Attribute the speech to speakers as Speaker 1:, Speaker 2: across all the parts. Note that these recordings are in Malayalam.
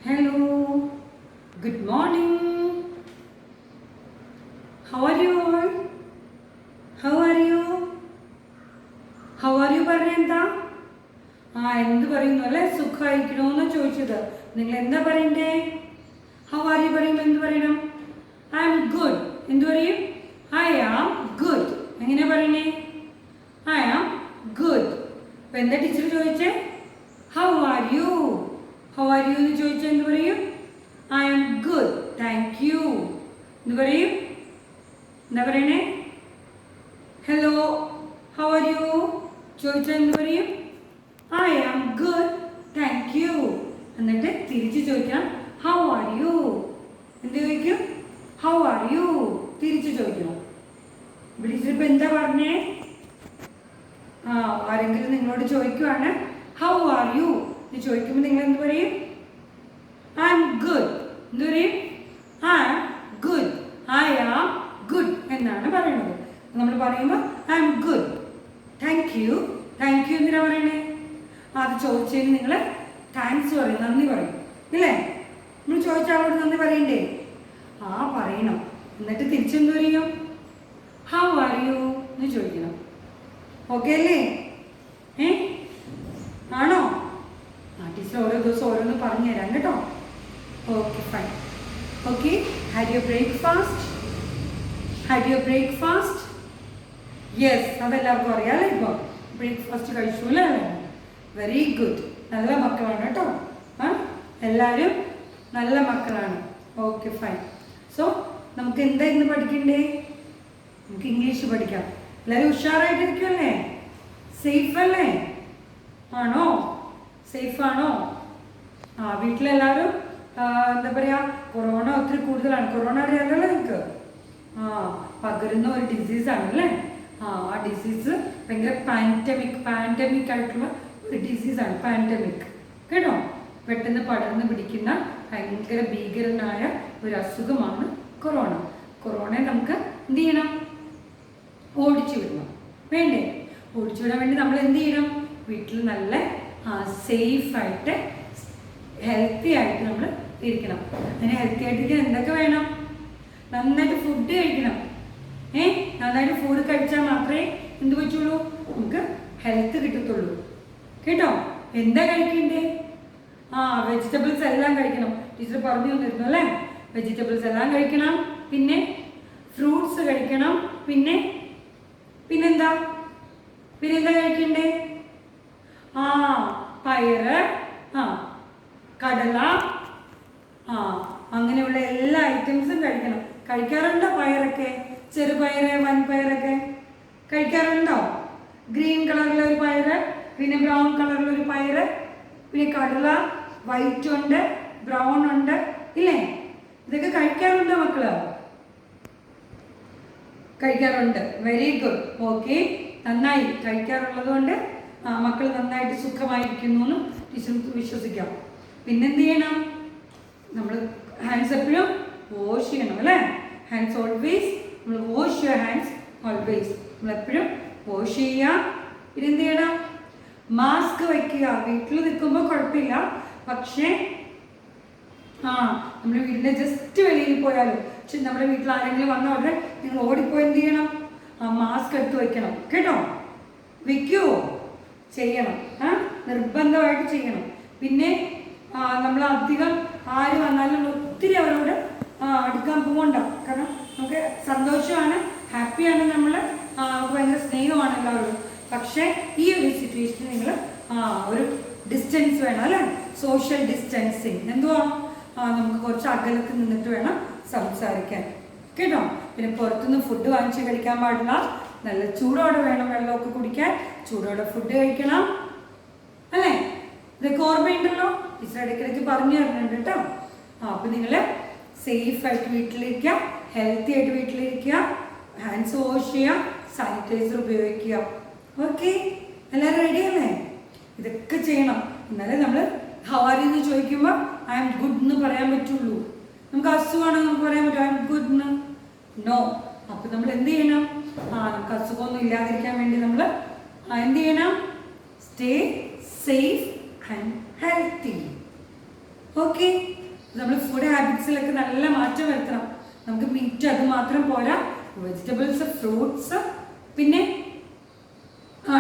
Speaker 1: Hello, good morning. How are you all? How are you? How are you പറയുന്നതാ? എന്ത് പറയുന്നു അല്ലേ? സുഖമായിരിക്കണോന്നാ ചോദിച്ചത്. നിങ്ങൾ എന്താ പറയണ്ടേ? How are you പറയുമ്പോൾ എന്ത് പറയണം? I am good. എന്ത് പറയും? I am good. എങ്ങനെ പറയണേ? I am good. അപ്പോൾ എന്താ ടീച്ചർ ചോദിച്ചേ? How are you? How are you എന്ന് ചോദിച്ചാൽ എന്ത് പറയും? I am good. Thank you. എന്ത് പറയും? എന്താ പറയണേ? Hello. How are you? ചോദിച്ചാൽ എന്ത് പറയും? I am good. Thank you. എന്നിട്ട് തിരിച്ച് ചോദിക്കണം How are you? എന്ത് ചോദിക്കും? How are you? തിരിച്ച് ചോദിക്കണം. ഇവിടെ ഇപ്പം എന്താ പറഞ്ഞേ? ആരെങ്കിലും നിങ്ങളോട് ചോദിക്കുവാണ് How are you? എന്ന് ചോദിക്കുമ്പോൾ നിങ്ങൾ എന്ത് പറയും? I am good. എന്ത് പറയും? I am good. I am good എന്നാണ് പറയുന്നത്. നമ്മൾ പറയുമ്പോൾ I am good. Thank you. Thank you എന്തിനാ പറയണേ? അത് ചോദിച്ചതിന് നിങ്ങൾ താങ്ക്സ് പറയും, നന്ദി പറയും ഇല്ലേ? നമ്മൾ ചോദിച്ച ആളോട് നന്ദി പറയണ്ടേ? പറയണം. എന്നിട്ട് തിരിച്ചെന്ത് പറയും? How are you? എന്ന് ചോദിക്കണം. ഓക്കെ അല്ലേ? ആണോ? ടീച്ചർ ഓരോ ദിവസം ഓരോന്ന് പറഞ്ഞു തരാം കേട്ടോ. Okay fine. Okay, had your breakfast? Had your breakfast? Yes, അതെല്ലാവർക്കും അറിയാമല്ലോ. ഇപ്പോൾ ബ്രേക്ക്ഫാസ്റ്റ് കഴിച്ചു അല്ലേ? Very good. നല്ല മക്കളാണ് കേട്ടോ. എല്ലാവരും നല്ല മക്കളാണ്. Okay fine. സോ നമുക്ക് എന്താ ഇന്ന് പഠിക്കണ്ടേ? നമുക്ക് ഇംഗ്ലീഷ് പഠിക്കാം. എല്ലാവരും ഉഷാറായിട്ടിരിക്കുമല്ലേ? സേഫ് അല്ലേ? ആണോ? സേഫ് ആണോ? വീട്ടിലെല്ലാവരും എന്താ പറയുക, കൊറോണ ഒത്തിരി കൂടുതലാണ്. കൊറോണ അറിയാമല്ലോ നിങ്ങൾക്ക്? പകരുന്ന ഒരു ഡിസീസാണ് അല്ലേ? ആ ഡിസീസ് ഭയങ്കര പാൻഡമിക് ആയിട്ടുള്ള ഒരു ഡിസീസാണ്. പാൻഡമിക് കേട്ടോ? പെട്ടെന്ന് പടർന്ന് പിടിക്കുന്ന ഭയങ്കര ഭീകരനായ ഒരു അസുഖമാണ് കൊറോണ. കൊറോണയെ നമുക്ക് എന്ത് ചെയ്യണം? ഓടിച്ചു വിടണം. വേണ്ടേ? ഓടിച്ചു വിടാൻ വേണ്ടി നമ്മൾ എന്ത് ചെയ്യണം? വീട്ടിൽ നല്ല സേഫായിട്ട് ഹെൽത്തി ആയിട്ട് നമ്മൾ ഇരിക്കണം. അങ്ങനെ ഹെൽത്തി ആയിട്ടിരിക്കാൻ എന്തൊക്കെ വേണം? നന്നായിട്ട് ഫുഡ് കഴിക്കണം. നന്നായിട്ട് ഫുഡ് കഴിച്ചാൽ മാത്രമേ എന്ത് പറ്റുള്ളൂ? നമുക്ക് ഹെൽത്ത് കിട്ടത്തുള്ളൂ കേട്ടോ. എന്താ കഴിക്കണ്ടേ? വെജിറ്റബിൾസ് എല്ലാം കഴിക്കണം. ടീച്ചർ പറഞ്ഞു തന്നിരുന്നു അല്ലേ? വെജിറ്റബിൾസ് എല്ലാം കഴിക്കണം. പിന്നെ ഫ്രൂട്ട്സ് കഴിക്കണം. പിന്നെന്താ കഴിക്കണ്ടേ? പയറ്, കടല, അങ്ങനെയുള്ള എല്ലാ ഐറ്റംസും കഴിക്കണം. കഴിക്കാറുണ്ടോ പയറൊക്കെ? ചെറുപയറ്, വൻപയറൊക്കെ കഴിക്കാറുണ്ടോ? ഗ്രീൻ കളറിലൊരു പയറ്, പിന്നെ ബ്രൗൺ കളറിലൊരു പയറ്, പിന്നെ കടല വൈറ്റ് ഉണ്ട്, ബ്രൗൺ ഉണ്ട് ഇല്ലേ? ഇതൊക്കെ കഴിക്കാറുണ്ടോ മക്കള്? കഴിക്കാറുണ്ട്. Very good. ഓക്കെ, നന്നായി. കഴിക്കാറുള്ളത് കൊണ്ട് മക്കൾ നന്നായിട്ട് സുഖമായിരിക്കുന്നു എന്ന് ടീച്ചർ വിശ്വസിക്കാം. പിന്നെന്ത് ചെയ്യണം? നമ്മൾ ഹാൻഡ്സ് എപ്പോഴും വാഷ് ചെയ്യണം അല്ലേ? ഹാൻഡ്സ് ഓൾവേസ്, നമ്മൾ വാഷ് യുവർ ഹാൻഡ്സ് ഓൾവേസ്. നമ്മളെപ്പോഴും വാഷ് ചെയ്യുക. പിന്നെ എന്ത് ചെയ്യണം? മാസ്ക് വയ്ക്കുക. വീട്ടിൽ നിൽക്കുമ്പോൾ കുഴപ്പമില്ല, പക്ഷേ നമ്മുടെ വീടിൻ്റെ ജസ്റ്റ് വെളിയിൽ പോയാലും, പക്ഷെ നമ്മുടെ വീട്ടിൽ ആരെങ്കിലും വന്ന ഉടനെ നിങ്ങൾ ഓടിപ്പോയി എന്ത് ചെയ്യണം? മാസ്ക് എടുത്ത് വയ്ക്കണം കേട്ടോ. വയ്ക്കുമോ? ചെയ്യണം. നിർബന്ധമായിട്ട് ചെയ്യണം. പിന്നെ നമ്മൾ അധികം ആര് വന്നാലും ഒത്തിരി അവരോട് അടുക്കാൻ പോകണ്ട. കാരണം നമുക്ക് സന്തോഷമാണ്, ഹാപ്പിയാണ്, നമ്മൾ ഭയങ്കര സ്നേഹമാണ് എല്ലാവരോടും. പക്ഷേ ഈ ഒരു സിറ്റുവേഷനിൽ നിങ്ങൾ ഒരു ഡിസ്റ്റൻസ് വേണം അല്ലേ? Social distancing. എന്തുവാ? നമുക്ക് കുറച്ച് അകലത്ത് നിന്നിട്ട് വേണം സംസാരിക്കാൻ കേട്ടോ. പിന്നെ പുറത്തുനിന്ന് ഫുഡ് വാങ്ങിച്ച് കഴിക്കാൻ പാടില്ല. നല്ല ചൂടോടെ വേണം വെള്ളമൊക്കെ കുടിക്കാൻ. ചൂടോടെ ഫുഡ് കഴിക്കണം അല്ലേ? ഇതൊക്കെ ഓർമ്മയുണ്ടല്ലോ? ടീച്ചർ ഇടയ്ക്കിടയ്ക്ക് പറഞ്ഞു തരുന്നുണ്ട് കേട്ടോ. അപ്പം നിങ്ങൾ സേഫായിട്ട് വീട്ടിലിരിക്കുക, ഹെൽത്തി ആയിട്ട് വീട്ടിലിരിക്കുക, ഹാൻഡ്സ് വാഷ് ചെയ്യുക, സാനിറ്റൈസർ ഉപയോഗിക്കുക. ഓക്കെ, എല്ലാവരും റെഡി അല്ലേ? ഇതൊക്കെ ചെയ്യണം. എന്നാലേ നമ്മൾ ഹൗ ആർ യു എന്ന് ചോദിക്കുമ്പോൾ ഐ ആം ഗുഡ് എന്ന് പറയാൻ പറ്റുള്ളൂ. നമുക്ക് അസുഖമാണോ നമുക്ക് പറയാൻ പറ്റും ഐ ആം ഗുഡ് എന്ന്? നോ. അപ്പം നമ്മൾ എന്ത് ചെയ്യണം? നമുക്ക് അസുഖമൊന്നും ഇല്ലാതിരിക്കാൻ വേണ്ടി നമ്മൾ എന്ത് ചെയ്യണം? Stay safe and healthy. Okay, നമ്മൾ ഫുഡ് ഹാബിറ്റ്സിലൊക്കെ നല്ല മാറ്റം വരുത്തണം. നമുക്ക് മീറ്റ് അത് മാത്രം പോരാ, വെജിറ്റബിൾസ്, ഫ്രൂട്ട്സ്, പിന്നെ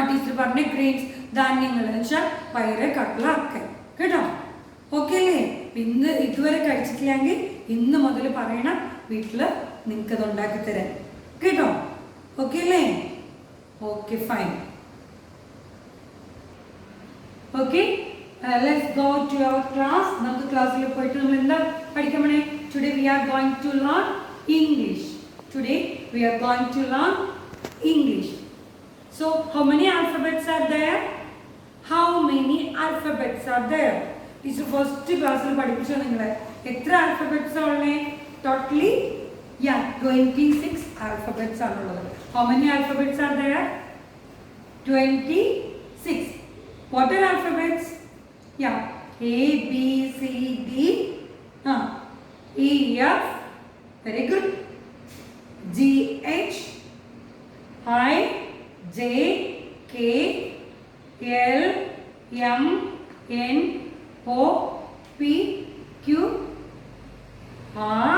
Speaker 1: ടീച്ചർ പറഞ്ഞ ഗ്രെയിൻസ്, ധാന്യങ്ങൾ എന്ന് വെച്ചാൽ പയറ്, കടല ഒക്കെ കേട്ടോ. ഓക്കെ അല്ലേ? ഇന്ന് ഇതുവരെ കഴിച്ചിട്ടില്ലെങ്കിൽ ഇന്ന് മുതൽ പറയണം, വീട്ടിൽ നിങ്ങൾക്ക് അത് ഉണ്ടാക്കി തരാൻ കേട്ടോ. ഓക്കെ അല്ലേ? Okay, fine. Okay, let's go to our class. നമുക്ക് ക്ലാസ്സിൽ പോയിട്ട് നമ്മൾ എന്താ പഠിക്കാൻ പോണേ? Today we are going to learn English. Today we are going to learn English. So, how many alphabets are there? How many alphabets are there? This is first class il പഠിപ്പിച്ചു നിങ്ങളെ. എത്ര alphabets ആണ്? Totally, yeah, 26 alphabets ആണുള്ളത്. How many alphabets are there? 26. What are alphabets? Yeah, A, B, C, D, E, F, very good, G, H, I, J, K, L, M, N, O, P, Q, R,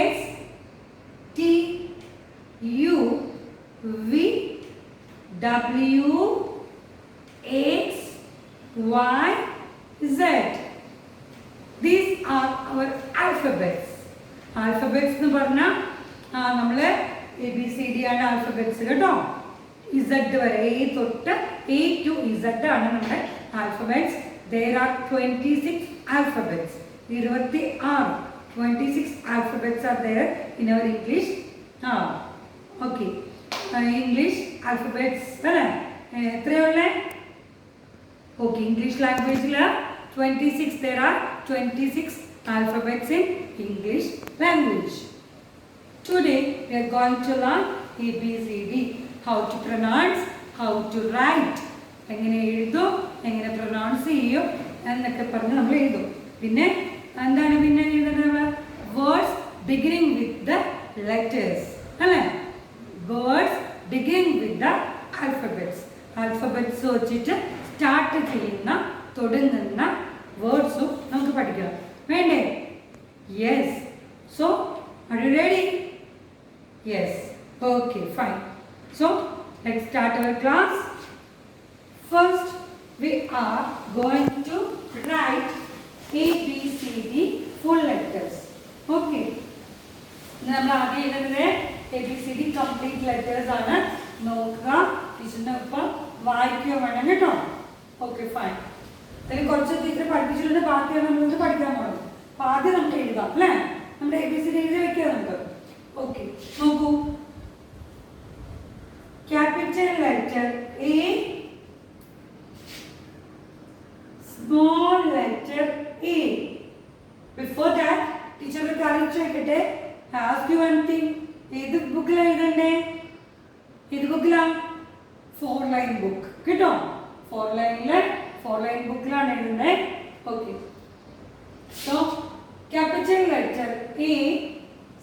Speaker 1: S, T, U, V, W, X, Y, Z. These are our alphabets. Alphabets എന്ന് പറഞ്ഞാൽ നമ്മൾ ABCD ആണ് ആൽഫബറ്റ്സ് കേട്ടോ. Z വരെ, A തൊട്ട് A to Z ആണ് നമ്മുടെ alphabets. There are 26 alphabets. 26 alphabets are there in our English. Okay. English alphabets അല്ലേ എത്രയുള്ളേ? Okay, English language 26. There are 26 alphabets in English language. Today we are going to learn ABCD. How to pronounce, how to write. എങ്ങനെ എഴുതും, എങ്ങനെ പ്രൊനൗൺസ് ചെയ്യും എന്നൊക്കെ പറഞ്ഞ് നമ്മൾ എഴുതും. പിന്നെ എന്താണ് പിന്നെ എഴുതുന്നത്? Words beginning with the letters അല്ലേ? Words beginning with the alphabets. Alphabets വെച്ചിട്ട് സ്റ്റാർട്ട് ചെയ്യുന്ന, തുടങ്ങുന്ന വേർഡ്സും നമുക്ക് പഠിക്കണം. വേണ്ടേ? Yes. So are you ready? Yes. Okay, fine. So, let's start our class. First, we are going to write ABCD full letters. Okay. നമ്മൾ ആദ്യം എഴുതുന്നത് ABCD complete letters ആണ്. നോക്കുക, ടീച്ചറിനെ ഇപ്പം വായിക്കുക വേണം കേട്ടോ. Okay, fine. അതിൽ കുറച്ച് ടീച്ചർ പഠിപ്പിച്ചിട്ടുണ്ട്, ബാക്കിയാണ് നമുക്ക് പഠിക്കാൻ പോകുന്നത്. അപ്പം ആദ്യം നമുക്ക് എഴുതാം അല്ലേ? നമ്മുടെ ABCD എഴുതി വയ്ക്കുക നമുക്ക്. Okay, നോക്കൂ. Capital letter A, small letter A. Before that, teacher will correct checkate. Ask you one thing. ഏത് ബുക്കിലാണ് എഴുതണ്ടേ? ഏത് ബുക്കിലാണ്? 4-line book. കേട്ടോ? 4-line ബുക്കിലാണ് എഴുതുന്നത്. Okay. So, capital letter A,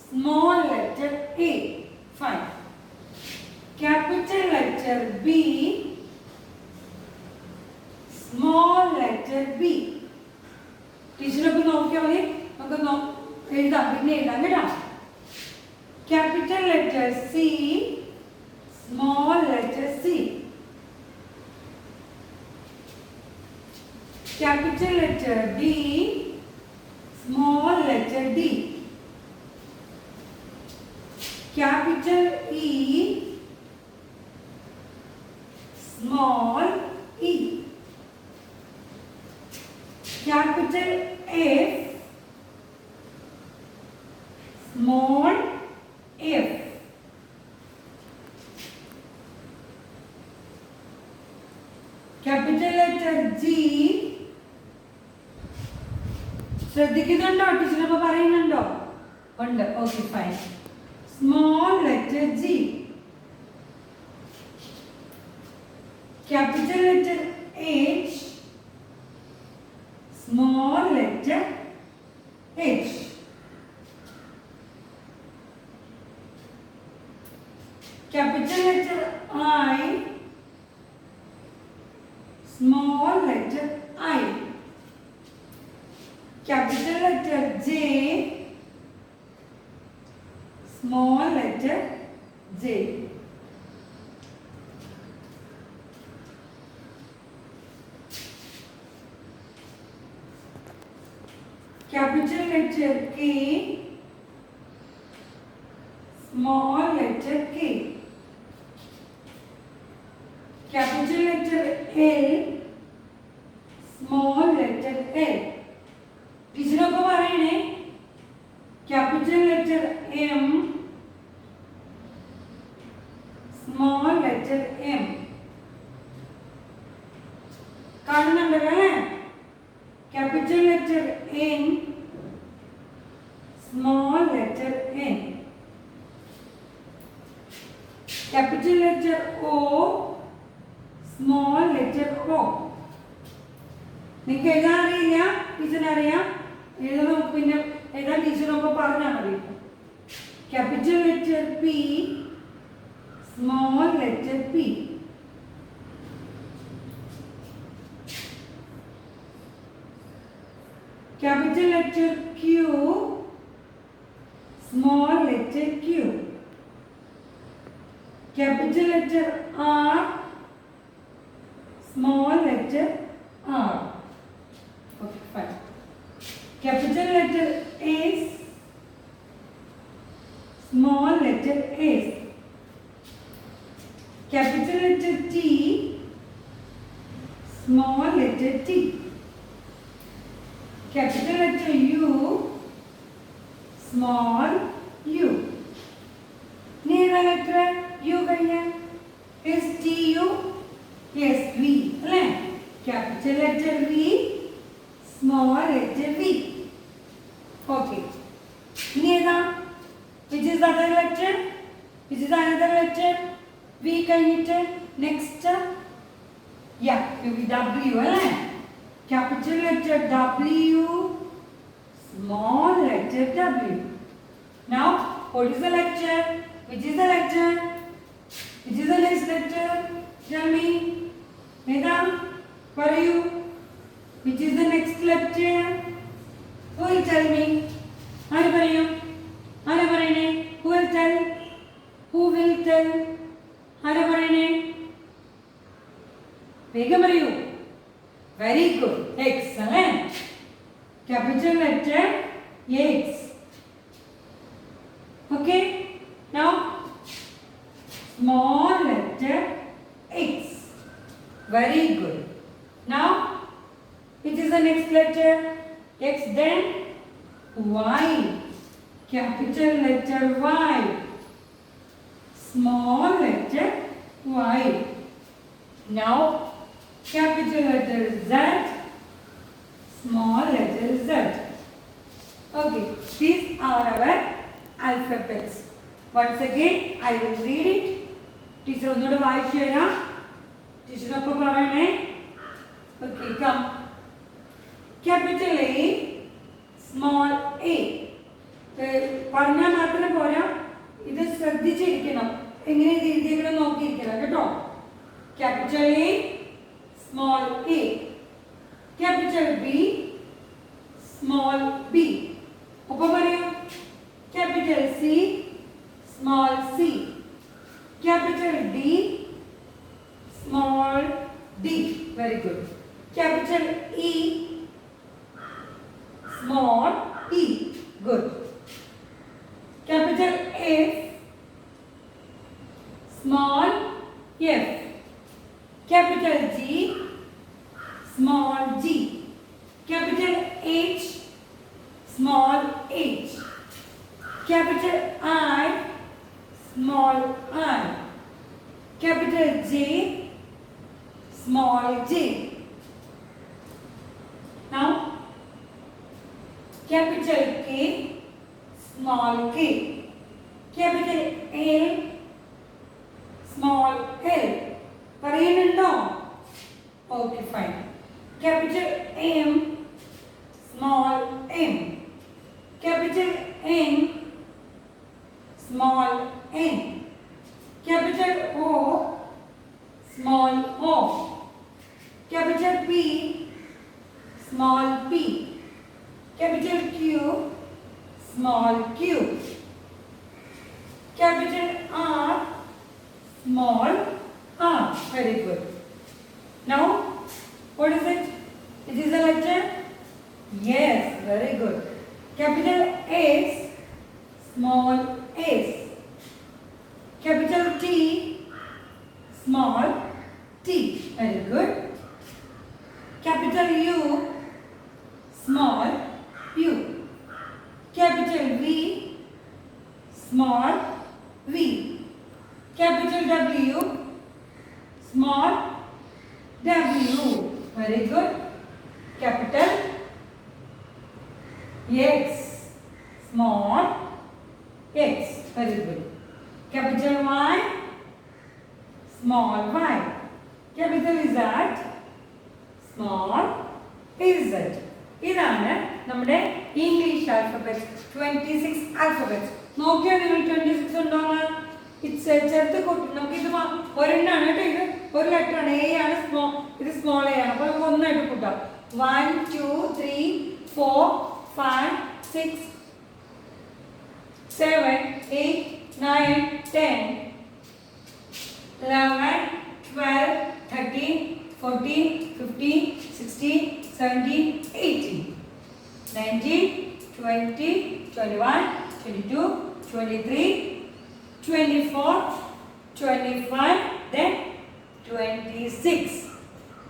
Speaker 1: small letter A. Fine. Capital letter B, small letter B. ടീച്ചറൊക്കെ നോക്കിയാൽ മതി. നമുക്ക് എഴുതാം, പിന്നെ എഴുതാം കേട്ടോ. Capital letter C, small letter C. Capital letter D, small letter D. Capital E, small e. Capital F, small f. Capital letter G. ശ്രദ്ധിക്കുന്നുണ്ടോ? ടീച്ചർ പറയുന്നുണ്ടോ? ഉണ്ട്. Okay, fine. Small letter G. Capital letter H, small letter H. Capital letter I, small letter I. capital letter J, small letter J. Capital letter K, small letter K. Capital letter L, small letter L. ടീച്ചറൊക്കെ പറയണേ capital letter M, small letter M. കാണുന്നുണ്ടല്ലോ അല്ലേ? Capital letter N, small letter N. Capital letter O, small letter O. നിങ്ങൾക്ക് എഴുതാൻ അറിയില്ല, ടീച്ചറിന് അറിയാം. എഴുതണം, പിന്നെ എഴുതാൻ ടീച്ചറൊക്കെ പറഞ്ഞാൽ മതി. Capital letter P, small letter P. Capital letter Q, small letter Q. Capital letter R, small letter R. Okay, fine. Capital letter S, small letter S. Capital letter T, small letter T. Capital letter U, small u. Near letter U kanya S T U, yes V. Capital letter V, small letter V. Okay. Neda, which is the other letter? Which is another letter? V kanite. Next. Yeah, W. Capital letter W, small letter W. Now, what is the letter? Which is the letter? Which is the next letter? Tell me. Neda, what are you? Which is the next letter? Who will tell me? Who will tell? Who will tell? Very good. Excellent. Capital letter X. Okay. Now, small letter X. Very good. Now, which is the next letter? X, then Y. Capital letter Y. Small letter Y. Now, capital letter Z. Small letter Z. Okay, these are our alphabets. Once again, I will read it. Teacher, onnodu vaayikku tharam. Teacher oppa parayane. Okay, come. Capital A, small a. പറഞ്ഞാൽ മാത്രമേ പോരാ, ഇത് ശ്രദ്ധിച്ചിരിക്കണം. എങ്ങനെ എഴുതിയിരിക്കണം നോക്കിയിരിക്കണം കേട്ടോ. Capital A, small A. Capital B, small B. ഒപ്പം പറയൂ. Capital C, small C. Capital D, small D. Very good. Capital E, small e. Good. Capital F, small f. Capital G, small g. Capital H, small h. Capital I, small I. Capital J, small j. Now, capital K, small k. Capital L, small l. പറയുന്നുണ്ടോ? Okay, fine. Capital M, small m. Capital N, small n. Capital O, small o. Capital P, small p. small q. Capital R, small r. Very good. Now, what is it? It is a letter? Yes, very good. Capital S, small s. Capital T, small t. Very good. Capital U, small u. Capital V, small v. Capital W, small w. Very good. Capital X, small x. Very good. Capital Y, small y. Capital Z, small z. ഇതാണ് നമ്മുടെ ഇംഗ്ലീഷ് ആൽഫബറ്റ്സ് 26 ആൽഫബറ്റ്സ്. നോക്കിയാൽ നിങ്ങൾ 26 ഉണ്ടോന്ന്? ചേർത്ത് നമുക്ക് ഇത് ഒരെണ്ണാണ് കേട്ടോ. ഇത് ഒരു ലെറ്റർ ആണ്. എ ആണ് സ്മോൾ, ഇത് സ്മോൾ എ ആണ്. അപ്പോൾ നമുക്ക് ഒന്നായിട്ട് കൂട്ടാം. 1 2 3 4 5 6 7 8 9 10 11 12 13 14 15 16 17 18 19 20 21 22 23 24 25 then 26.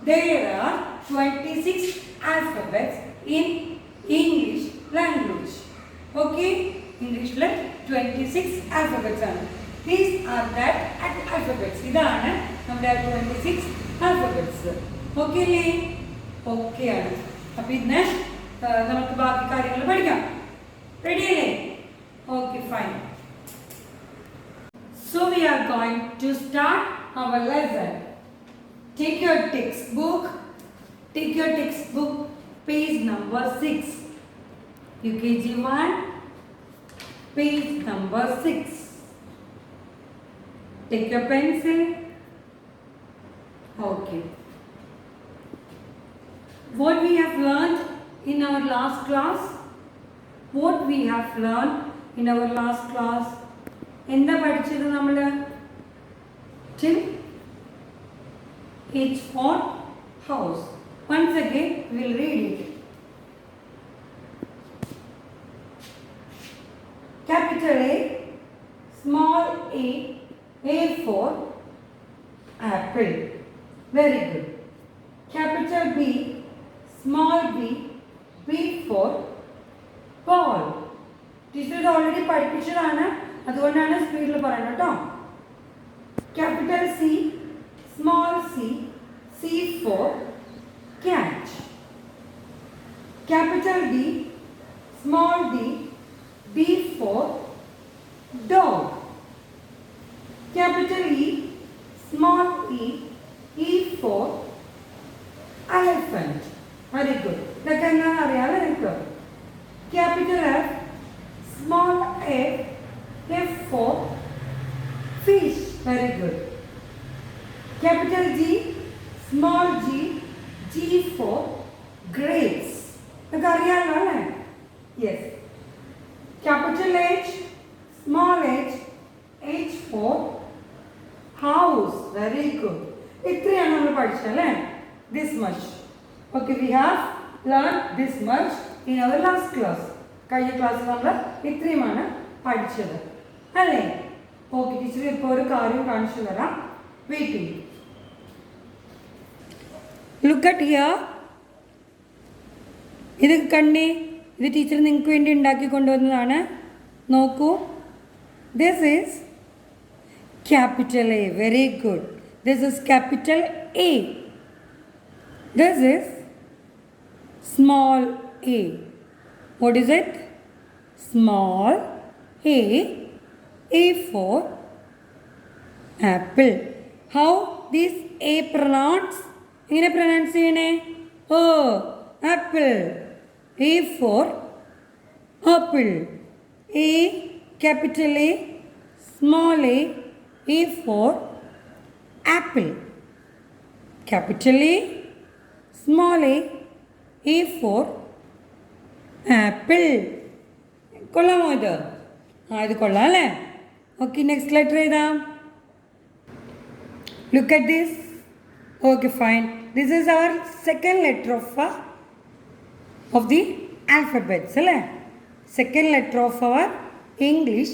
Speaker 1: There are 26 alphabets in English language. Okay, English like 26 alphabets are. These are that alphabets. ഇതാണ് നമ്മുടെ 26 alphabets. Okay അല്ലേ? Okay ആണ്. അപ്പോൾ ഇന്ന് നമുക്ക് ബാക്കി കാര്യങ്ങൾ പഠിക്കാം. Ready അല്ലേ? Okay, fine. So we are going to start our lesson. Take your textbook. Take your textbook, page number 6. UKG 1, page number 6. Take your pencil. Okay. What we have learned in our last class? What we have learned in our last class? എന്താ പഠിച്ചത് നമ്മൾ? Till H for house. Once again we will read it. Capital A, small a for apple. Very good. Capital B, small b for ball. Teacher already പഠിപ്പിച്ചതാണ്, അതുകൊണ്ടാണ് സ്പീഡിൽ പറയുന്നത് കേട്ടോ. Capital C, small c for cat. Capital D, small d for dog. Capital E, small e for elephant. Very good. ഇതൊക്കെ എന്താണെന്ന് അറിയാമല്ലോ നിങ്ങൾക്ക്. Capital F, small f for fish. Very good. Capital G, small g for grapes. ഇതൊക്കെ അറിയാമല്ലോ അല്ലേ? Yes. Capital H, small h for house. Very good. ഇത്രയാണ് നമ്മൾ പഠിച്ചത് അല്ലേ? This much. Okay, we have learned this much in our last class. കഴിഞ്ഞ ക്ലാസ്സിൽ നമ്മൾ ഇത്രയുമാണ് പഠിച്ചത് അല്ലേ? ഓക്കെ, ടീച്ചർ ഇപ്പോൾ ഒരു കാര്യം കാണിച്ചു തരാം. വെയിറ്റ് ചെയ്യും. Look at here. ഇത് കണ്ടേ, ഇത് ടീച്ചർ നിങ്ങൾക്ക് വേണ്ടി ഉണ്ടാക്കി കൊണ്ടുവന്നതാണ്. നോക്കൂ, this is capital A. Very good. This is capital A. This is small a. What is it? Small a for apple. How this a pronounce? എങ്ങനെ പ്രൊനൗൺസ് ചെയ്യണേ? ഓ, apple. A for apple. A, capital A, small a for apple. Capital A, small a for apple. കൊള്ളാമോ ഇത്? ഇത് കൊള്ളാം അല്ലേ? ഓക്കെ, നെക്സ്റ്റ് ലെറ്റർ ഏതാ? Look at this. Okay, fine. This is our second letter of the alphabet. Second letter of our English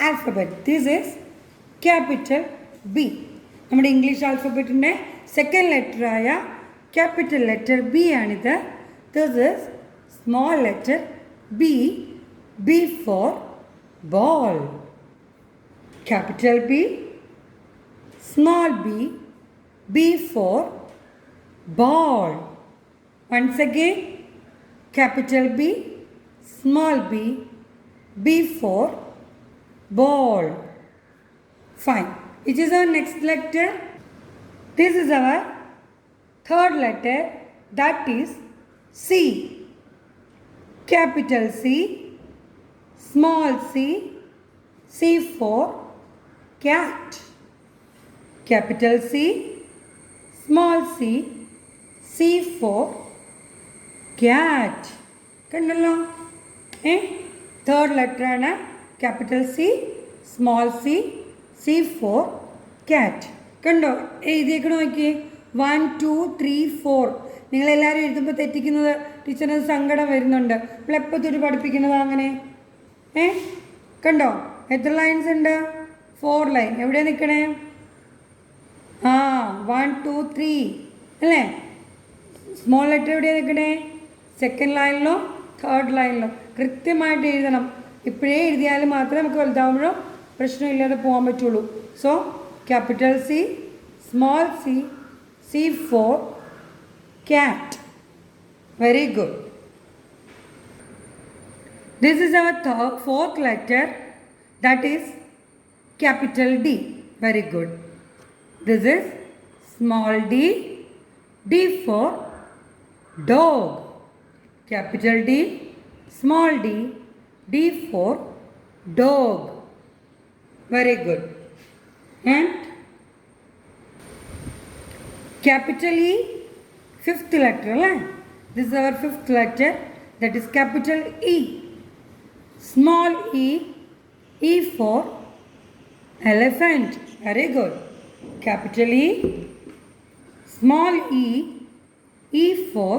Speaker 1: alphabet. This is capital B. നമ്മുടെ ഇംഗ്ലീഷ് ആൽഫബറ്റിൻ്റെ സെക്കൻഡ് ലെറ്ററായ ക്യാപിറ്റൽ ലെറ്റർ ബി ആണിത്. This is small letter B. B for ball. Capital B, small b, B for ball. Once again, capital B, small b, B for ball. Fine. Which is our next letter? This is our third letter, that is C. Capital C, small c, C for cat. Capital C, small c, C for cat. കണ്ടല്ലോ? തേർഡ് ലെറ്റർ ആണ് capital C, small C, C for cat. കണ്ടോ? എഴുതിയേക്കണോ നോക്കിയേ? 1 2 3 4. നിങ്ങളെല്ലാവരും എഴുതുമ്പോൾ തെറ്റിക്കുന്നത് ടീച്ചറിന് സങ്കടം വരുന്നുണ്ട്. എപ്പോഴത്തൊരു പഠിപ്പിക്കുന്നത് അങ്ങനെ? കണ്ടോ? എത്ര ലൈൻസ് ഉണ്ട്? 4 ലൈൻ. എവിടെ നിൽക്കണേ? 1 2 3 അല്ലേ? സ്മോൾ ലെറ്റർ എവിടെയാണ് നിൽക്കണേ? സെക്കൻഡ് ലൈനിലോ തേർഡ് ലൈനിലോ? കൃത്യമായിട്ട് എഴുതണം. ഇപ്പോഴേ എഴുതിയാൽ മാത്രമേ നമുക്ക് വലുതാവുമ്പോഴോ പ്രശ്നമില്ലാതെ പോകാൻ പറ്റുള്ളൂ. So capital C, small C, C for cat. Very good. This is our fourth letter, that is capital D. Very good. This is small d, D for dog. Capital D, small d, D for dog. Very good. And capital E, fifth letter. This is our fifth letter, that is capital E. Small e, E for elephant. Very good. Capital E, small e, E for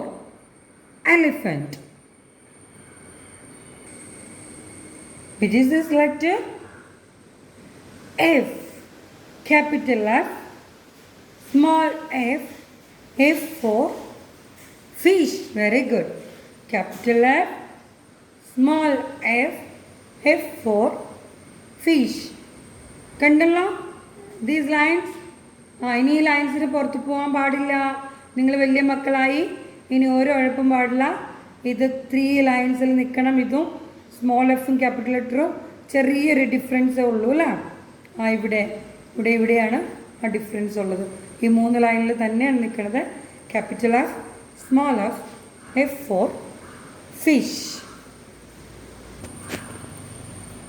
Speaker 1: elephant. Which is this letter? F. Capital F, small f, F for fish. Very good. Capital F, small f, F for fish. കണ്ടല്ലോ ദീസ് ലൈൻസ്? ഇനി ഈ ലൈൻസിന് പുറത്ത് പോകാൻ പാടില്ല. നിങ്ങൾ വലിയ മക്കളായി, ഇനി ഓരോ ഉഴപ്പും പാടില്ല. ഇത് 3 ലൈൻസിൽ നിൽക്കണം. ഇതും സ്മോൾ എഫും ക്യാപിറ്റൽ ലെറ്ററും ചെറിയൊരു ഡിഫറൻസേ ഉള്ളൂ അല്ലേ? ഇവിടെയാണ് ആ ഡിഫറൻസ് ഉള്ളത്. ഈ 3 ലൈനിൽ തന്നെയാണ് നിൽക്കുന്നത്. Capital F, small F, F for fish.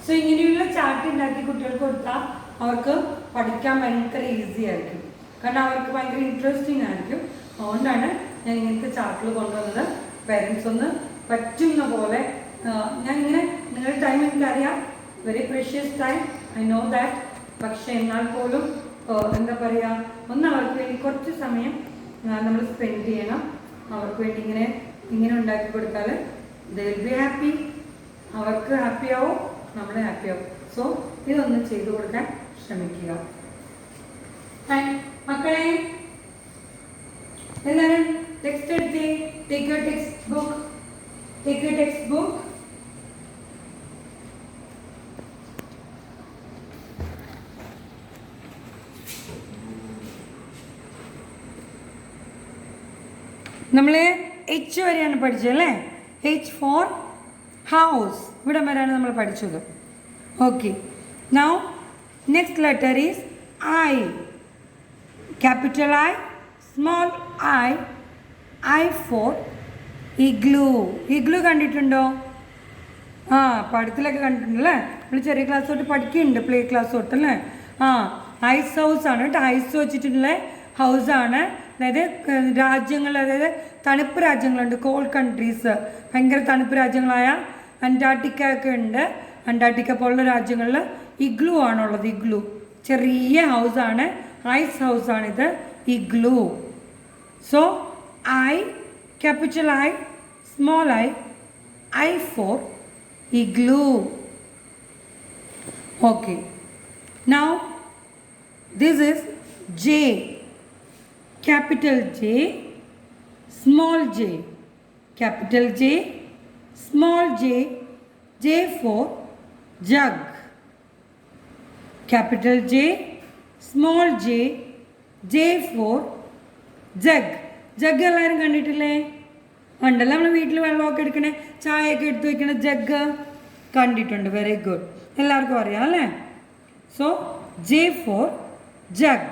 Speaker 1: So ഇങ്ങനെയുള്ള ചാർട്ട് ഉണ്ടാക്കി കുട്ടികൾക്ക് കൊടുത്താൽ അവർക്ക് പഠിക്കാൻ ഭയങ്കര ഈസി ആയിരിക്കും. കാരണം അവർക്ക് ഭയങ്കര ഇൻട്രസ്റ്റിംഗ് ആയിരിക്കും. അതുകൊണ്ടാണ് ഞാൻ ഇങ്ങനത്തെ ചാർട്ടുകൾ കൊണ്ടുവന്നത്. പേരൻസ് ഒന്ന് പറ്റുന്ന പോലെ ഞാനിങ്ങനെ നിങ്ങളുടെ ടൈം എനിക്കറിയാം, very precious time, I know that. പക്ഷേ എന്നാൽ പോലും എന്താ പറയുക, ഒന്ന് അവർക്ക് വേണ്ടി കുറച്ച് സമയം നമ്മൾ സ്പെൻഡ് ചെയ്യണം. അവർക്ക് വേണ്ടി ഇങ്ങനെ ഉണ്ടാക്കി കൊടുത്താൽ ദേ വിൽ ബി ഹാപ്പി. അവർക്ക് ഹാപ്പി ആവും, നമ്മൾ ഹാപ്പി ആവും. സോ ഇതൊന്ന് ചെയ്തു കൊടുക്കാൻ ശ്രമിക്കുക. മക്കളെ എല്ലാവരും ടെക്സ്റ്റ് എടുത്തേ. Take your textbook. നമ്മൾ എച്ച് വരെയാണ് പഠിച്ചത് അല്ലേ? H for house. ഇവിടെ വരെയാണ് നമ്മൾ പഠിച്ചത്. Okay, now next letter is I. Capital I, small I, I for igloo. Igloo കണ്ടിട്ടുണ്ടോ? പടത്തിലൊക്കെ കണ്ടിട്ടുണ്ടല്ലേ? നമ്മൾ ചെറിയ ക്ലാസ് തൊട്ട് പഠിക്കുന്നുണ്ട്, പ്ലേ ക്ലാസ് തൊട്ടല്ലേ? ഐസ് ഹൗസ് ആണ് കേട്ടോ. ഐസ് വെച്ചിട്ടുള്ള ഹൗസാണ്. അതായത് രാജ്യങ്ങൾ, അതായത് തണുപ്പ് രാജ്യങ്ങളുണ്ട്, കോൾഡ് കൺട്രീസ്, ഭയങ്കര തണുപ്പ് രാജ്യങ്ങളായ അന്റാർട്ടിക്ക ഒക്കെ ഉണ്ട്. അന്റാർട്ടിക്ക പോലുള്ള രാജ്യങ്ങളിൽ ഇഗ്ലൂ ആണുള്ളത്. ഇഗ്ലൂ ചെറിയ ഹൗസാണ്, ഐസ് ഹൗസാണിത്, igloo. So I, capital I, small I for igloo. Okay. Now this is J, capital J, small j, capital J, small j, J for jug, capital J, small j, J for jug. Jug എല്ലാവരും കണ്ടിട്ടില്ലേ? ഉണ്ടല്ലോ, നമ്മൾ വീട്ടിൽ വെള്ളമൊക്കെ എടുക്കണേ, ചായയൊക്കെ എടുത്ത് വയ്ക്കണ ജഗ് കണ്ടിട്ടുണ്ട്. വെരി ഗുഡ്, എല്ലാവർക്കും അറിയാം അല്ലേ? So J for jug.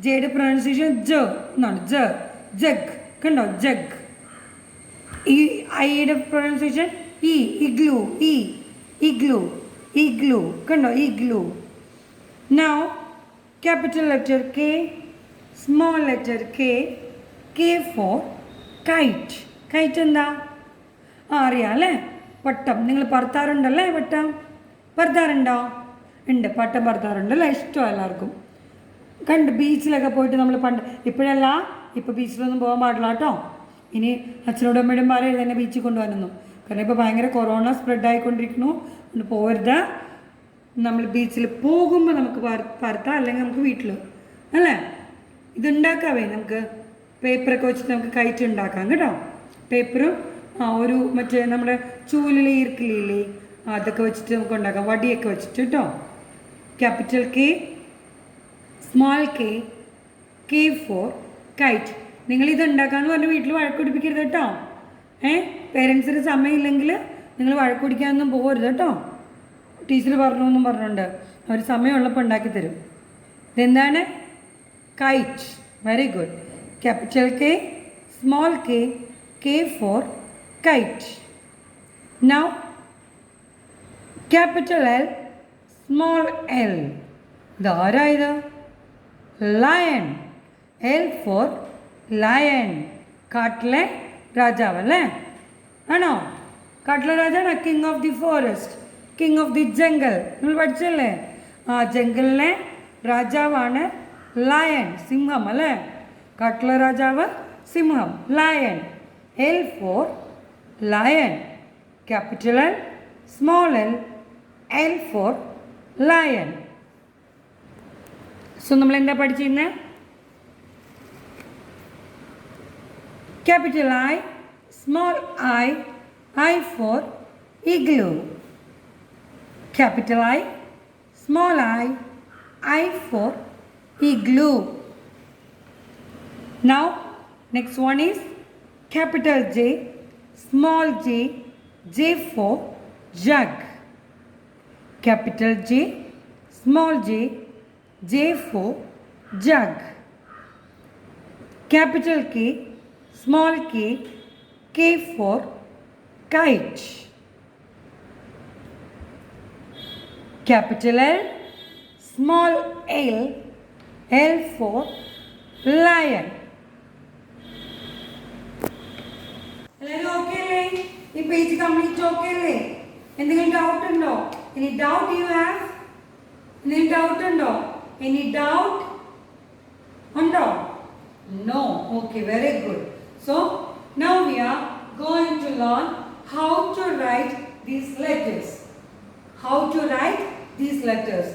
Speaker 1: ജെയുടെ പ്രൊനൗൺസിയേഷൻ ജ എന്നാണ്, ജഗ്. കണ്ടോ, ജഗ്. ഈ ഐയുടെ പ്രൊനൗൺസിയേഷൻ ഇ, ഇഗ്ലൂ, ഇഗ്ലൂ. കണ്ടോ, igloo. Now capital letter K, small letter K, K for kite. Kite എന്താ അറിയാം അല്ലേ? പട്ടം. നിങ്ങൾ പറത്താറുണ്ടല്ലേ? പട്ടം പറത്താറുണ്ടോ? ഉണ്ട്, പട്ടം പറത്താറുണ്ടല്ലേ? ഇഷ്ടമാണ് എല്ലാവർക്കും. കണ്ട് ബീച്ചിലൊക്കെ പോയിട്ട് നമ്മൾ പണ്ട്, ഇപ്പോഴല്ല, ഇപ്പോൾ ബീച്ചിലൊന്നും പോകാൻ പാടില്ല കേട്ടോ. ഇനി അച്ഛനോടും അമ്മയോടും പറയരുത് തന്നെ ബീച്ചിൽ കൊണ്ടുപോകാനൊന്നും. കാരണം ഇപ്പോൾ ഭയങ്കര കൊറോണ സ്പ്രെഡ് ആയിക്കൊണ്ടിരിക്കുന്നു, കൊണ്ട് പോകരുത്. നമ്മൾ ബീച്ചിൽ പോകുമ്പോൾ നമുക്ക് പറത്താം, അല്ലെങ്കിൽ നമുക്ക് വീട്ടിൽ അല്ലേ ഇതുണ്ടാക്കാവേ. നമുക്ക് പേപ്പറൊക്കെ വെച്ചിട്ട് നമുക്ക് കൈറ്റ് ഉണ്ടാക്കാം കേട്ടോ. പേപ്പറും ഒരു മറ്റേ നമ്മുടെ ചൂലിലെ ഈർക്കിലില്ലേ, അതൊക്കെ വെച്ചിട്ട് നമുക്ക് ഉണ്ടാക്കാം, വടിയൊക്കെ വെച്ചിട്ട് കേട്ടോ. Capital K, small K, K for kite. നിങ്ങളിത് ഉണ്ടാക്കാമെന്ന് പറഞ്ഞ് വീട്ടിൽ വഴക്കുപിടിപ്പിക്കരുത് കേട്ടോ. പേരൻസിന് സമയമില്ലെങ്കിൽ നിങ്ങൾ വഴക്കുപിടിക്കാനൊന്നും പോകരുത് കേട്ടോ. ടീച്ചർ പറഞ്ഞു എന്നും പറഞ്ഞുകൊണ്ട് അവർ സമയമുള്ളപ്പോൾ ഉണ്ടാക്കി തരും. ഇതെന്താണ്? KITE. Very good. Capital K, small K, K for kite. Now capital L, small l. ഇതാരാ ഇത്? ലയൺ. L for lion. കാട്ടിലെ രാജാവ് അല്ലേ? ആണോ? കാട്ടിലെ രാജാവാണ് king of the forest, king of the jungle. നിങ്ങൾ പഠിച്ചല്ലേ? ആ ജംഗിളിലെ രാജാവാണ് ലയൺ, സിംഹം അല്ലേ? കാട്ടിലെ രാജാവ് സിംഹം, lion. L for lion, capital L, small l, L for lion. So നമ്മൾ എന്താ പഠിച്ചിരുന്നത്? Capital I, small I for igloo. Capital I, small I for igloo. Now next one is capital J, small j, J for jug. Capital J, small j, J for jug. Capital K, small k, K for kite. Capital L, small l, L for lion. എല്ലാവരും ഓക്കെ അല്ലേ? ഈ പേജ് കംപ്ലീറ്റ് ഓക്കെ അല്ലേ? എന്തെങ്കിലും ഡൗട്ട് ഉണ്ടോ? Any doubt you have? എന്തെങ്കിലും ഡൗട്ട് ഉണ്ടോ? എനി ഡൗട്ട് ഉണ്ടോ? No. Okay, very good. So now we are going to learn how to write these letters. How to write these letters.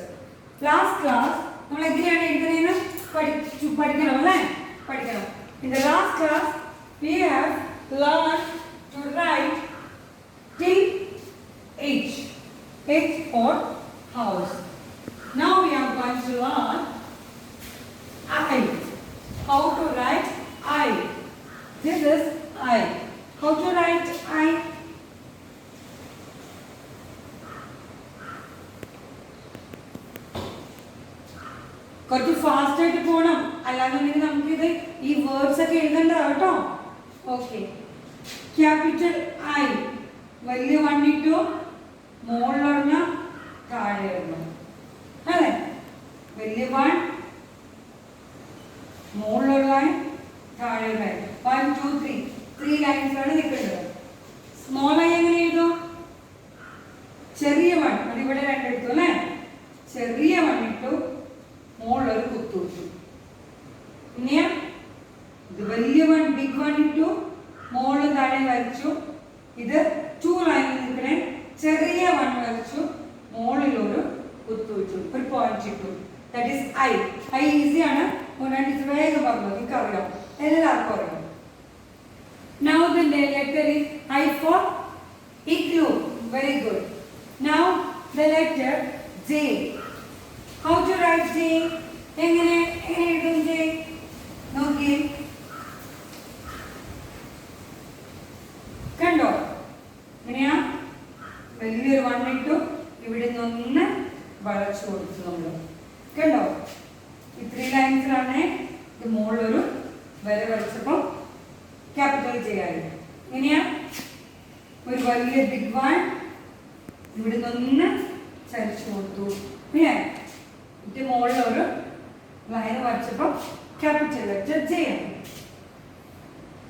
Speaker 1: Last class നമ്മൾ എങ്ങനെയാണ് എഴുതുന്നതെന്ന് പഠിക്കണം അല്ലേ? പഠിക്കണം. In the last class we have learn to write till H. H for house. Now we are going to learn I. How to write I. This is I. How to write I? കുറച്ച് ഫാസ്റ്റ് ആയിട്ട് പോകണം, അല്ലാന്നുണ്ടെങ്കിൽ നമുക്കിത് ഈ വേർഡ്സ് ഒക്കെ എഴുതണ്ട കേട്ടോ. ഓക്കെ. ക്യാപിറ്റൽ ഐ വലിയ വണ്ണിട്ടു മുകളിലൊരെണ്ണ താഴെ ഒരെണ്ണം അല്ലേ? വലിയ വൺ, മുകളിലുള്ള ലൈൻ, താഴെ ലൈൻ. 1 2 3 ലൈൻസാണ് നിൽക്കേണ്ടത്. സ്മോൾ ഐ എങ്ങനെ എഴുതും? ചെറിയ വൺ അതിവിടെ രണ്ടെടുത്തു അല്ലേ, ചെറിയ വൺ ഇട്ടു, മോളൊരു കുത്തു ഇട്ടു. പിന്നെയാ ഇത് വലിയ വൺ ബിഗ് വൺ ഇട്ടു, മോള് താഴെ വരച്ചു. ഇത് 2 ലൈനിൽ നിൽക്കണേ, ചെറിയ വൺ വരച്ചു, മോളിലൊരു കുത്തു ഇട്ടു, ഒരു പോയിന്റ് ഇട്ടു. That is I. ഐ ഈസിയാണ്, ഇത് വേഗം പറഞ്ഞു, എനിക്കറിയാം, എല്ലാവർക്കും അറിയാം. Now the letter is I for igloo. Very good. Now the letter J. How to write J? എങ്ങനെ എഴുതും J? നോക്കിയേ, കണ്ടോ? എങ്ങനെയാ? വലിയൊരു വൺ ഇട്ടു, ഇവിടെ നിന്ന് വളച്ചു കൊടുത്തു നമ്മൾ. കണ്ടോ? ഈ 3 ലൈൻസിലാണ് ഇത് മുകളിലൊരു വര വരച്ചപ്പോൾ ക്യാപിറ്റൽ ചെയ്യാറ്. എങ്ങനെയാ? ഒരു വലിയ ബിഗ് വൺ ഇവിടെ നിന്ന് ചരിച്ചു കൊടുത്തു, അല്ലേ? ഇത് മുകളിലൊരു ലൈൻ വരച്ചപ്പോൾ ക്യാപിറ്റൽ ലെറ്റർ ചെയ്യണം.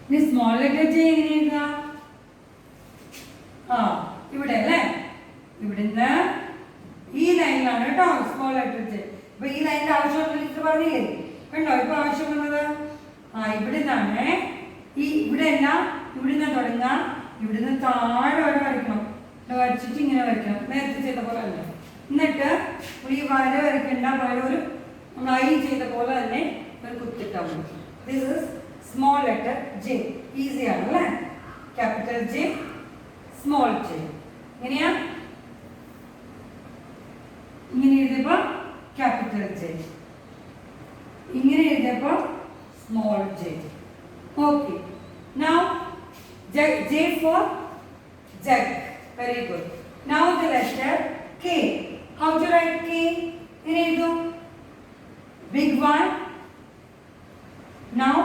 Speaker 1: ഇനി സ്മോൾ ലെറ്റർ ചെയ്യ എങ്ങനെ എഴുതുക? ഇവിടെ അല്ലേ, ഇവിടുന്ന് ഈ ലൈനിലാണ് കേട്ടോ സ്മോൾ ലെറ്റർ ജെ. അപ്പൊ ഈ ലൈനിന്റെ ആവശ്യമുള്ള പറഞ്ഞില്ലേ, കണ്ടോ? ഇപ്പൊ ആവശ്യം വന്നത് ഇവിടെ നിന്നാണ്. ഈ ഇവിടെ അല്ല, ഇവിടുന്ന് തുടങ്ങുക, ഇവിടുന്ന് താഴെ വരെ വരയ്ക്കണം. വരച്ചിട്ട് ഇങ്ങനെ വരയ്ക്കണം, നേരത്തെ ചെയ്ത പോലെ അല്ല. എന്നിട്ട് ഈ വര വരയ്ക്കേണ്ട, പകരം ഒരു നമ്മൾ ഐ ചെയ്ത പോലെ തന്നെ ഒരു കുത്തിട്ടാൽ മതി. This is small letter J. ഈസിയാണ് അല്ലേ? Capital J, small J. എങ്ങനെയാ? ഇങ്ങനെ എഴുതിയപ്പോ ക്യാപിറ്റൽ ജെ, ഇങ്ങനെ എഴുതിയപ്പോ small J. Okay. Now J for jug. Very good. Now the letter K. How to write K? Any do? Big one. Now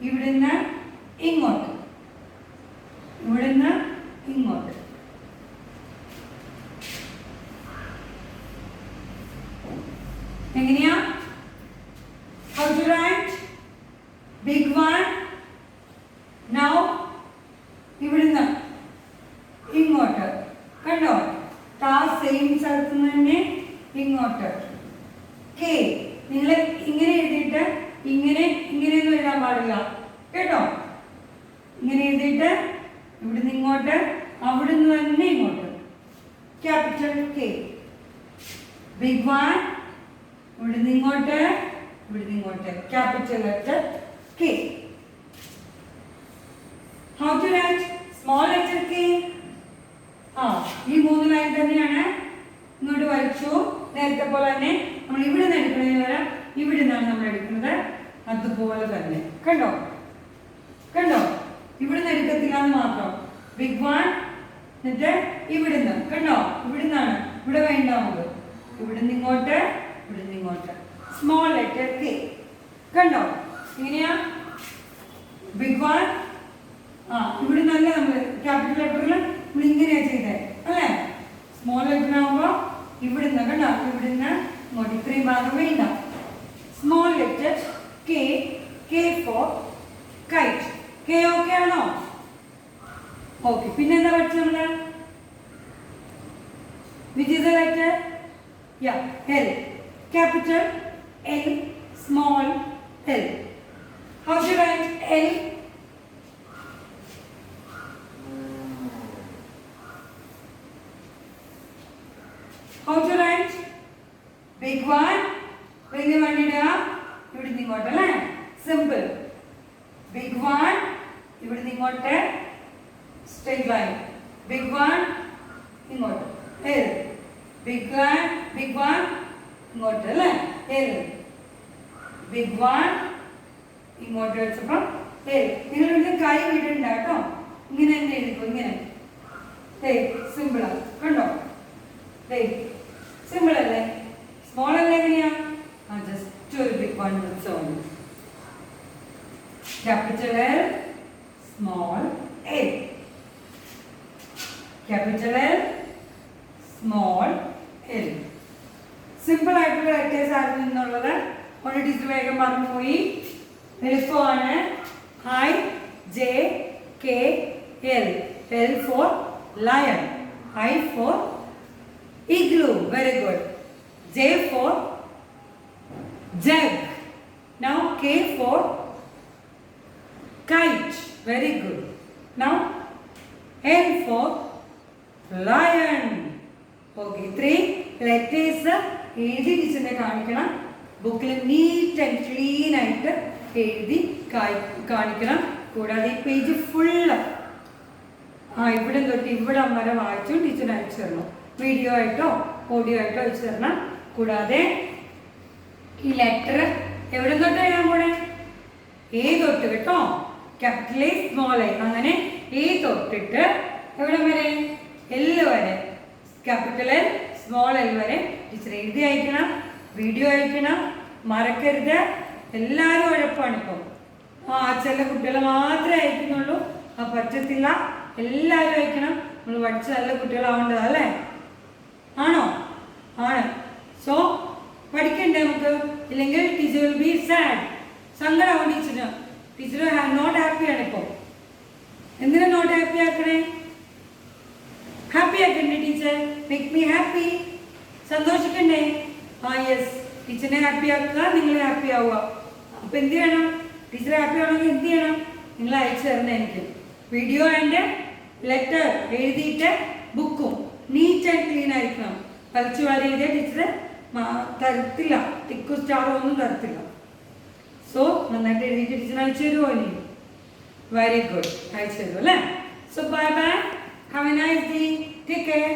Speaker 1: ഇവിടുന്ന് ഇങ്ങോട്ട്, ഇവിടുന്ന് ഇങ്ങോട്ട്. എങ്ങനെയാ? How to write? Big one. Now ഇവിടുന്ന് ഇങ്ങോട്ട്, കണ്ടോ? സെയിം സ്ഥലത്ത് നിന്ന് തന്നെ ഇങ്ങോട്ട്. കെ നിങ്ങൾ ഇങ്ങനെ എഴുതിയിട്ട് ഇങ്ങനെയൊന്നും എഴുതാൻ പാടില്ല കേട്ടോ. ഇങ്ങനെ എഴുതിയിട്ട് ഇവിടുന്ന് ഇങ്ങോട്ട്, അവിടുന്ന് തന്നെ ഇങ്ങോട്ട്. Capital K. ബിഗ് വൺ, ഇവിടുന്ന് ഇങ്ങോട്ട്, ഇവിടുന്ന് ഇങ്ങോട്ട്. Capital letter K. How to write small letter K? ഈ 3 ലൈൻ തന്നെയാണ്. ഇങ്ങോട്ട് വരച്ചു, നേരത്തെ പോലെ തന്നെ. നമ്മൾ ഇവിടെ നിന്ന് എടുക്കുന്നതിന് പകരം ഇവിടെ നിന്നാണ് നമ്മൾ എടുക്കുന്നത്, അതുപോലെ തന്നെ. കണ്ടോ? കണ്ടോ? ഇവിടെ നിന്ന് എടുക്കത്തില്ല എന്ന് മാത്രം. ബിഗ് വൺ, എന്നിട്ട് ഇവിടുന്ന്, കണ്ടോ? ഇവിടുന്നാണ്, ഇവിടെ വേണ്ട നമുക്ക്. ഇവിടുന്ന് ഇങ്ങോട്ട്, ഇവിടുന്ന് ഇങ്ങോട്ട്. Small letter K. കണ്ടോ? ഇങ്ങനെയാ? ബിഗ് വൺ, ഇവിടെ നല്ല നമ്മൾ ക്യാപിറ്റൽ ലെറ്ററിൽ നമ്മൾ ഇങ്ങനെയാ ചെയ്തേ അല്ലേ? സ്മോൾ ലെറ്റർ ആകുമ്പോൾ ഇവിടുന്ന്, കണ്ടോ? ഇവിടുന്ന് ഇങ്ങോട്ട്, ഇത്രയും ഭാഗം വേണ്ട. Small letter K. K for kite. K okay ആണോ? ഓക്കെ. പിന്നെന്താ പഠിച്ചത് നമ്മള്? Which is the letter? L. Capital L, small L. How to write L? How to write? Big one, വലിയ വൺ ഇടുക, ഇവിടുന്ന് ഇങ്ങോട്ട് അല്ലേ? സിമ്പിൾ. ബിഗ് വൺ, ഇവിടുന്ന് ഇങ്ങോട്ട്, സ്ട്രെയിറ്റ് ലൈൻ. ബിഗ് വൺ ഇങ്ങോട്ട്, എൽ. ബിഗ് വൺ ഇങ്ങോട്ട് അല്ലേ? എൽ. ബിഗ് വൺ ഇങ്ങോട്ട് വെച്ചപ്പോൾ എൽ. നിങ്ങൾ ഇവിടുന്ന് കൈ വിടണ്ട കേട്ടോ, ഇങ്ങനെ തന്നെ എഴുതിക്കോ, ഇങ്ങനെ. സിമ്പിളാണ്, കണ്ടോ? സിമ്പിൾ അല്ലേ? സ്മോൾ അല്ലേ? എങ്ങനെയാ? ജസ്റ്റ് ഒരു ബിഗ് വൺ വെച്ചോളൂ. Capital L, small L. Capital L, small L. Simple ആയിട്ടുള്ള ലെറ്റേഴ്സ് ആയിരുന്നു എന്നുള്ളത് ഒരു ടീച്ചർ വേഗം പറഞ്ഞുപോയി. എളുപ്പമാണ്. I, J, K, L. L for lion. I for Igloo. Very good. J for jug. Now K for kite. Very good. Now L for lion. Okay, 3 letters എഴുതി ടീച്ചറിനെ കാണിക്കണം. ബുക്കിൽ നീറ്റ് ആൻഡ് ക്ലീൻ ആയിട്ട് എഴുതി കാണിക്കണം. കൂടാതെ ഈ പേജ് ഫുള്ള് ഇവിടെ തൊട്ട് ഇവിടെ വരെ വായിച്ചു ടീച്ചറിന് അയച്ചു തരണം. വീഡിയോ ആയിട്ടോ ഓഡിയോ ആയിട്ടോ അയച്ചു തരണം. കൂടാതെ ഈ ലെറ്റർ എവിടെ തൊട്ട് എഴുതാൻ പോണേ? എ തൊട്ട് കേട്ടോ. ക്യാപിറ്റൽ എ സ്മോൾ എ അങ്ങനെ എ തൊട്ടിട്ട് എവിടെ വരെ? എൽ വരെ. ക്യാപിറ്റൽ എൽ സ്മോൾ എൽ വരെ ടീച്ചർ എഴുതി അയക്കണം. വീഡിയോ അയക്കണം. മറക്കരുത്. എല്ലാവരും ഉഴപ്പാണ് ഇപ്പം. ചില കുട്ടികൾ മാത്രമേ അയക്കുന്നുള്ളൂ. പറ്റത്തില്ല. എല്ലാവരും അയക്കണം. നമ്മൾ പഠിച്ച നല്ല കുട്ടികളാവേണ്ടത് അല്ലേ? ആണോ? ആണ്. സോ പഠിക്കണ്ടേ നമുക്ക്? ഇല്ലെങ്കിൽ ടീച്ചർ വിൽ ബി സാഡ്. സങ്കടമാവും ടീച്ചറിന്. ടീച്ചർ നോട്ട് ഹാപ്പിയാണ് ഇപ്പോൾ. എന്തിനാ നോട്ട് ഹാപ്പി ആക്കണേ? ഹാപ്പി ആക്കണ്ടേ ടീച്ചർ? Make me happy. സന്തോഷിക്കണ്ടേ? യെസ്. ടീച്ചറിനെ ഹാപ്പി ആക്കുക, നിങ്ങൾ ഹാപ്പി ആവുക. അപ്പം എന്ത് ചെയ്യണം? ടീച്ചർ ഹാപ്പി ആവണമെങ്കിൽ എന്ത് ചെയ്യണം? നിങ്ങൾ അയച്ചു തരണം എനിക്ക്. വീഡിയോ ആൻഡ് ലെറ്റർ എഴുതിയിട്ട് ബുക്കും നീറ്റ് ആൻഡ് ക്ലീൻ ആയിരിക്കണം. കളിച്ചു വാരി എഴുതിയ ടീച്ചർ തരത്തില്ല. ടിക്കു സ്റ്റാറോ ഒന്നും തരത്തില്ല. സോ നന്നായിട്ട് എഴുതിയിട്ട് ടീച്ചർ അയച്ചു തരുമോ? ഇനി വെരി ഗുഡ്. അയച്ചു തരുമോ അല്ലേ? So bye bye. Have A nice day. Take care.